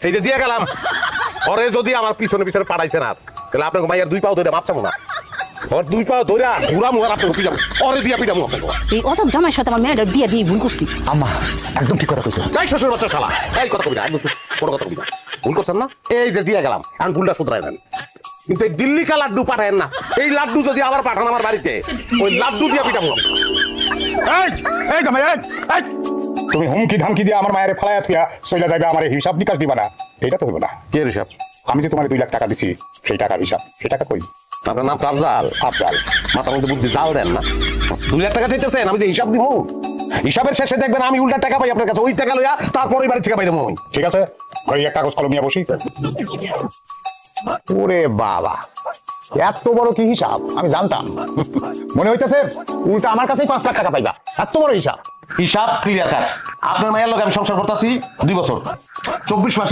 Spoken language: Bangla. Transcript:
এই যে দিয়ে গেলাম পরে যদি আমার পিছনে পিছনে পাঠাইছে না তাহলে আপনাকে মাইয়ার 2 পাও ধরে মাপ চাবো না ওর 2 পাও ধরে ঘুরা মুহার আপনাকে পিটাবো পরে দিয়া পিটাবো আপনাকে এই অত জামাইয়ের সাথে আমার মেয়েটার বিয়ে দিয়ে ভুল করছি। আম্মা একদম ঠিক কথা কইছো। তাই শ্বশুর বাচ্চা শালা এই কথা কবি না একদম কোনো কথা কবি না ভুল করছেন না এই যে দিয়ে গেলাম এখন ভুলটা শুধরাই নেন কিন্তু এই দিল্লি কা লাড্ডু পাঠায়েন না এই লাড্ডু যদি আবার পাঠান আমার বাড়িতে ওই লাড্ডু দিয়া পিটাবো এই এই জামাই এই তুমি হুমকি ধামকি দিয়ে আমার মায়ের ফালায়া থুয়া চলে যাবে, আমার হিসাব নিকাশ দিবা না, এটা তো হইব না। কে হিসাব আমি যে তোমার 2 লাখ টাকা দিছি সেই টাকার হিসাব, সেই টাকা কই? আপনার নাম আফজাল আফজাল। মাথার মধ্যে বুদ্ধি জাল দেন না 2 লাখ টাকা চাইতেছেন আমি যে হিসাব দিব হিসাবের শেষে দেখবেন আমি উল্টা টাকা পাই আপনার কাছে ওই টাকা লইয়া তারপরে বাড়ি থেকে বাইরে মই ঠিক আছে, ঘরে এক কাগজ কলম নিয়ে বসি। ওরে বাবা, এত বড় কি হিসাব আমি জানতাম। মনে হইতেছে উল্টা আমার কাছেই 5 লাখ টাকা পাইবা, এত বড় হিসাব। হিসাব ক্লিয়ার কাট আপনার মায়ের লোক আমি সংসার করতেছি 2 বছর 24 মাস